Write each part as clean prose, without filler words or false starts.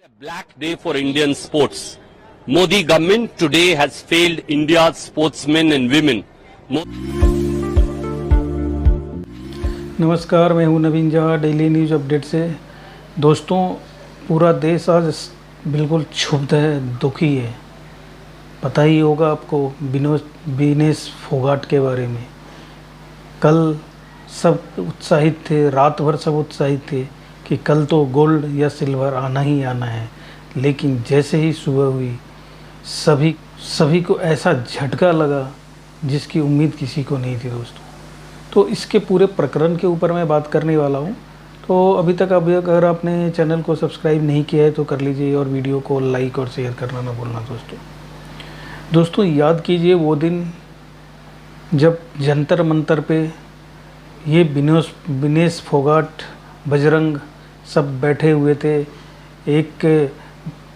A black day for Indian sports. Modi government today has failed India's sportsmen and women. नमस्कार, मैं हूं नवीन Jha, daily news update से। दोस्तों, पूरा देश आज बिल्कुल क्षुब्ध है, दुखी है। पता ही होगा आपको विनेश फोगाट के बारे में। कल सब उत्साहित थे, रात भर सब उत्साहित थे कि कल तो गोल्ड या सिल्वर आना ही आना है। लेकिन जैसे ही सुबह हुई सभी को ऐसा झटका लगा जिसकी उम्मीद किसी को नहीं थी दोस्तों। तो इसके पूरे प्रकरण के ऊपर मैं बात करने वाला हूँ। तो अभी तक अगर आपने चैनल को सब्सक्राइब नहीं किया है तो कर लीजिए और वीडियो को लाइक और शेयर करना ना भूलना दोस्तों। याद कीजिए वो दिन जब जंतर मंतर पे ये विनेश फोगाट, बजरंग सब बैठे हुए थे। एक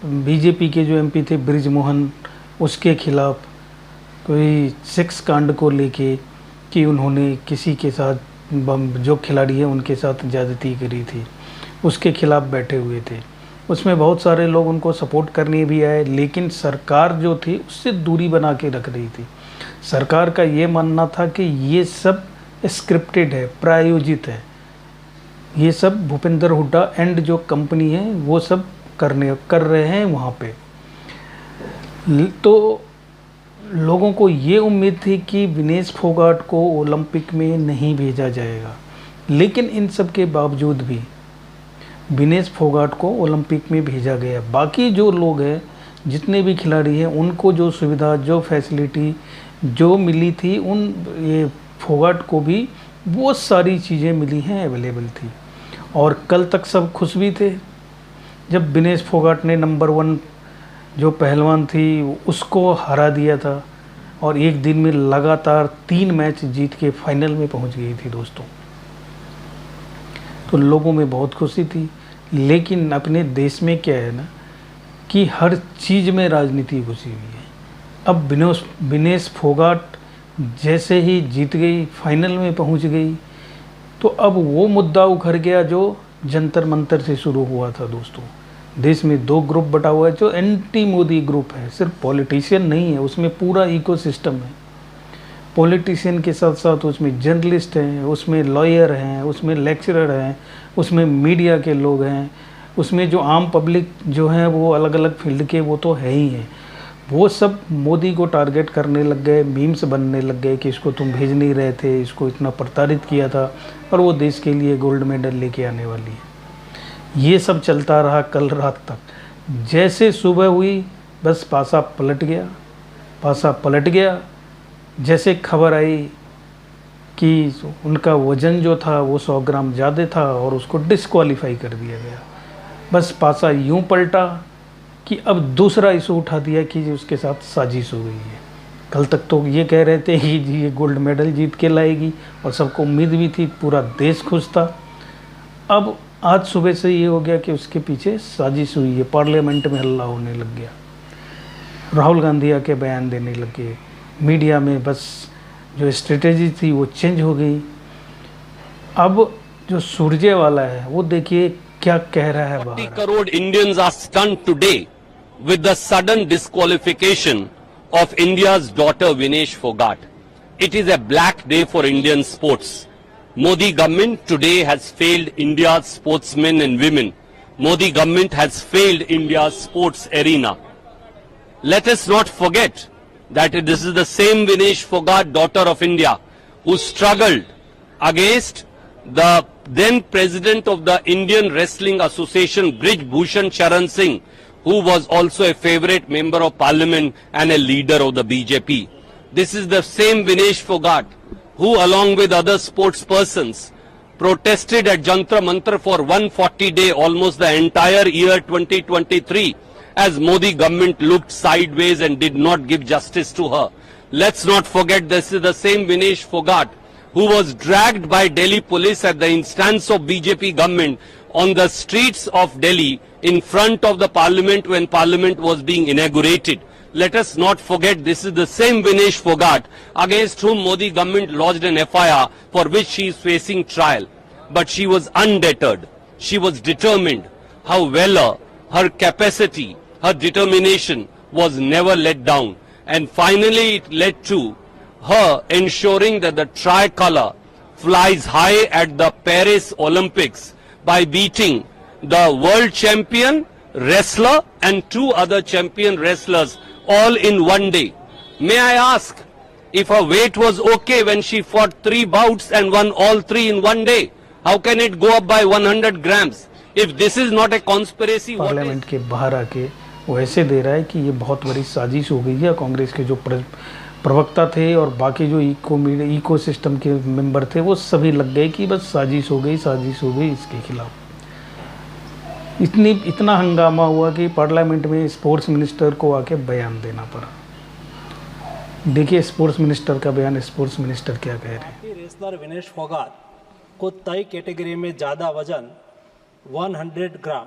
बीजेपी के जो एमपी थे बृजमोहन, उसके खिलाफ कोई सेक्स कांड को लेके कि उन्होंने किसी के साथ जो खिलाड़ी है उनके साथ ज़्यादती करी थी, उसके खिलाफ बैठे हुए थे। उसमें बहुत सारे लोग उनको सपोर्ट करने भी आए, लेकिन सरकार जो थी उससे दूरी बना के रख रही थी। सरकार का ये मानना था कि ये सब स्क्रिप्टेड है, प्रायोजित है, ये सब भूपेंद्र हुड्डा एंड जो कंपनी है वो सब कर रहे हैं वहाँ पे। तो लोगों को ये उम्मीद थी कि विनेश फोगाट को ओलंपिक में नहीं भेजा जाएगा, लेकिन इन सब के बावजूद भी विनेश फोगाट को ओलंपिक में भेजा गया। बाकी जो लोग हैं, जितने भी खिलाड़ी हैं, उनको जो सुविधा, जो फैसिलिटी जो मिली थी, ये फोगाट को भी वो सारी चीज़ें मिली हैं, अवेलेबल थी। और कल तक सब खुश भी थे जब विनेश फोगाट ने नंबर 1 जो पहलवान थी उसको हरा दिया था और एक दिन में लगातार 3 मैच जीत के फाइनल में पहुंच गई थी दोस्तों। तो लोगों में बहुत खुशी थी। लेकिन अपने देश में क्या है ना कि हर चीज़ में राजनीति घुसी हुई है। अब विनेश फोगाट जैसे ही जीत गई, फाइनल में पहुंच गई, तो अब वो मुद्दा उखड़ गया जो जंतर मंतर से शुरू हुआ था दोस्तों। देश में 2 ग्रुप बटा हुआ है, जो एंटी मोदी ग्रुप है। सिर्फ पॉलिटिशियन नहीं है, उसमें पूरा इकोसिस्टम है। पॉलिटिशियन के साथ साथ उसमें जर्नलिस्ट हैं, उसमें लॉयर हैं, उसमें लेक्चरर हैं, उसमें मीडिया के लोग हैं, उसमें जो आम पब्लिक जो हैं वो अलग अलग फील्ड के वो तो है ही हैं। वो सब मोदी को टारगेट करने लग गए, मीम्स बनने लग गए कि इसको तुम भेज नहीं रहे थे, इसको इतना प्रताड़ित किया था और वो देश के लिए गोल्ड मेडल लेके आने वाली है। ये सब चलता रहा कल रात तक। जैसे सुबह हुई बस पासा पलट गया। जैसे खबर आई कि उनका वज़न जो था वो 100 ग्राम ज़्यादा था और उसको डिस्क्वालीफाई कर दिया गया, बस पासा यूँ पलटा कि अब दूसरा इशू उठा दिया कि उसके साथ साजिश हो गई है। कल तक तो ये कह रहे थे कि ये गोल्ड मेडल जीत के लाएगी और सबको उम्मीद भी थी, पूरा देश खुश था। अब आज सुबह से ये हो गया कि उसके पीछे साजिश हुई है। पार्लियामेंट में हल्ला होने लग गया, राहुल गांधी आके बयान देने लग गए, मीडिया में बस जो स्ट्रेटेजी थी वो चेंज हो गई। अब जो सुरजेवाला है वो देखिए क्या कह रहा है। 40 crore Indians are stunned today with the sudden disqualification of India's daughter Vinesh Fogat. It is a black day for Indian sports. Modi government today has failed India's sportsmen and women. Modi government has failed India's sports arena. Let us not forget that this is the same Vinesh Fogat, daughter of India, who struggled against the then president of the Indian Wrestling Association, Brij Bhushan Charan Singh, who was also a favorite member of parliament and a leader of the BJP. This is the same Vinesh Fogat who, along with other sports persons, protested at Jantar Mantar for 140 days, almost the entire year 2023, as Modi government looked sideways and did not give justice to her. Let's not forget this is the same Vinesh Fogat who was dragged by Delhi police at the instance of BJP government on the streets of Delhi in front of the parliament when parliament was being inaugurated. Let us not forget this is the same Vinesh Fogat against whom Modi government lodged an FIR for which she is facing trial. But she was undeterred. She was determined. How Veller, her capacity, her determination was never let down. And finally it led to her ensuring that the tricolor flies high at the Paris Olympics by beating the world champion wrestler and two other champion wrestlers all in one day. May I ask if her weight was okay when she fought 3 bouts and won all 3 in one day? How can it go up by 100 grams? If this is not a conspiracy, what is? Parliament के बाहर आके वो ऐसे दे रहा है कि ये बहुत बड़ी साजिश हो गई है। कांग्रेस के जो प्रवक्ता थे और बाकी जो इको सिस्टम के मेंबर थे वो सभी लग गए कि बस साजिश हो गई इसके खिलाफ। इतना हंगामा हुआ कि पार्लियामेंट में स्पोर्ट्स मिनिस्टर को आके बयान देना पड़ा। देखिए स्पोर्ट्स मिनिस्टर का बयान, स्पोर्ट्स मिनिस्टर क्या कह रहे हैं। रेसलर विनेश फोगाट को तय कैटेगरी में ज़्यादा वजन 100 ग्राम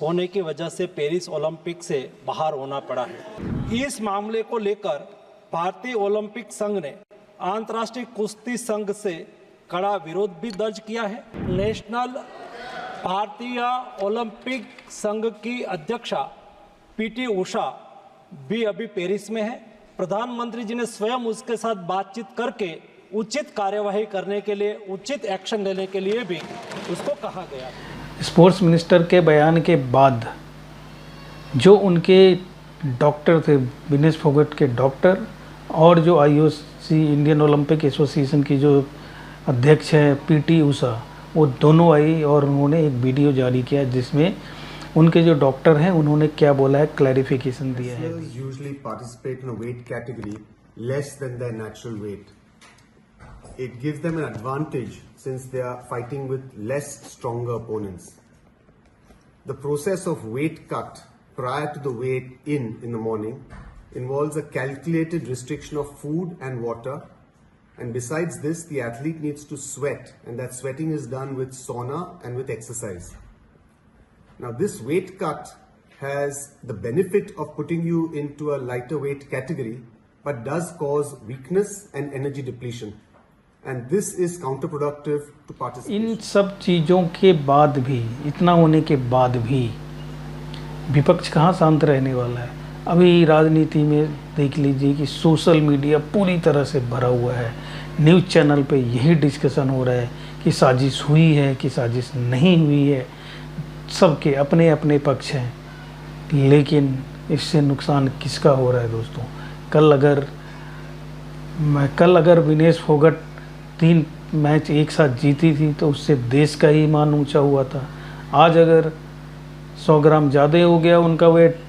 होने की वजह से पेरिस ओलंपिक से बाहर होना पड़ा है। इस मामले को लेकर भारतीय ओलंपिक संघ ने अंतर्राष्ट्रीय कुश्ती संघ से कड़ा विरोध भी दर्ज किया है। नेशनल भारतीय ओलंपिक संघ की अध्यक्षा पीटी उषा भी अभी पेरिस में है। प्रधानमंत्री जी ने स्वयं उसके साथ बातचीत करके उचित कार्यवाही करने के लिए, उचित एक्शन लेने के लिए भी उसको कहा गया। स्पोर्ट्स मिनिस्टर के बयान के बाद जो उनके डॉक्टर थे, विनेश फोगाट के डॉक्टर और जो आईओसी इंडियन ओलंपिक एसोसिएशन की जो अध्यक्ष है पीटी उषा, वो दोनों आई और उन्होंने एक वीडियो जारी किया जिसमें उनके जो डॉक्टर हैं उन्होंने क्या बोला है, क्लैरिफिकेशन दिया है। Usually participate in a weight category less than their natural weight. It gives them an advantage since they are fighting with less stronger opponents. The process of weight cut prior to the weight in the morning involves a calculated restriction of food and water, and besides this the athlete needs to sweat, and that sweating is done with sauna and with exercise. Now this weight cut has the benefit of putting you into a lighter weight category but does cause weakness and energy depletion, and this is counterproductive to participation. इन सब चीज़ों के बाद भी, इतना होने के बाद भी विपक्ष कहाँ शांत रहने वाला है। अभी राजनीति में देख लीजिए कि सोशल मीडिया पूरी तरह से भरा हुआ है। न्यूज़ चैनल पे यही डिस्कशन हो रहा है कि साजिश हुई है कि साजिश नहीं हुई है। सबके अपने अपने पक्ष हैं, लेकिन इससे नुकसान किसका हो रहा है दोस्तों। कल अगर विनेश फोगाट 3 मैच एक साथ जीती थी तो उससे देश का ही मान ऊंचा हुआ था। आज अगर 100 ग्राम ज़्यादा हो गया उनका वेट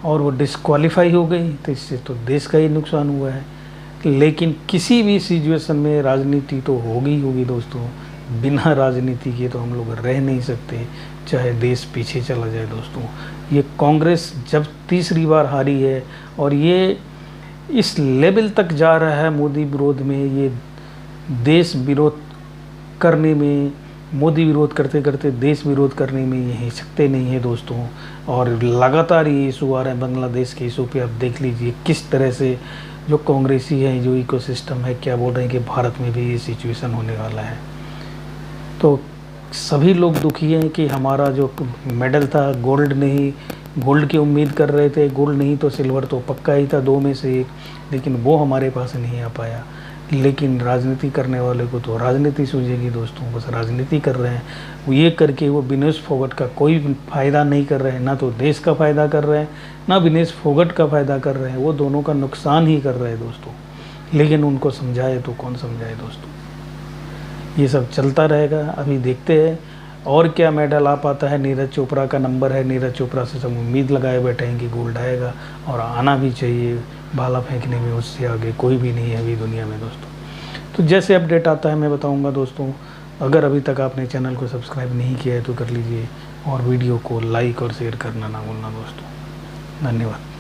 और वो डिस्क्वालीफाई हो गई तो इससे तो देश का ही नुकसान हुआ है। लेकिन किसी भी सिचुएशन में राजनीति तो होगी दोस्तों। बिना राजनीति के तो हम लोग रह नहीं सकते, चाहे देश पीछे चला जाए दोस्तों। ये कांग्रेस जब तीसरी बार हारी है और ये इस लेवल तक जा रहा है मोदी विरोध में, ये देश विरोध करने में, मोदी विरोध करते करते देश विरोध करने में ये हिचकते नहीं है दोस्तों। और लगातार ये इशू आ रहा है बांग्लादेश के इशू पे। आप देख लीजिए किस तरह से जो कांग्रेसी है, जो इकोसिस्टम है, क्या बोल रहे हैं कि भारत में भी ये सिचुएशन होने वाला है। तो सभी लोग दुखी हैं कि हमारा जो मेडल था गोल्ड की उम्मीद कर रहे थे, गोल्ड नहीं तो सिल्वर तो पक्का ही था, 2 में से 1, लेकिन वो हमारे पास नहीं आ पाया। लेकिन राजनीति करने वाले को तो राजनीति सूझेगी दोस्तों, बस राजनीति कर रहे हैं। वो ये करके वो विनेश फोगाट का कोई फ़ायदा नहीं कर रहे हैं, ना तो देश का फ़ायदा कर रहे हैं, ना विनेश फोगाट का फ़ायदा कर रहे हैं। वो दोनों का नुकसान ही कर रहे हैं दोस्तों। लेकिन उनको समझाए तो कौन समझाए दोस्तों। ये सब चलता रहेगा, अभी देखते हैं और क्या मेडल आ पाता है। नीरज चोपड़ा का नंबर है, नीरज चोपड़ा से सब उम्मीद लगाए बैठे हैं कि गोल्ड आएगा और आना भी चाहिए। भाला फेंकने में उससे आगे कोई भी नहीं है अभी दुनिया में दोस्तों। तो जैसे अपडेट आता है मैं बताऊंगा दोस्तों। अगर अभी तक आपने चैनल को सब्सक्राइब नहीं किया है तो कर लीजिए और वीडियो को लाइक और शेयर करना ना भूलना दोस्तों। धन्यवाद।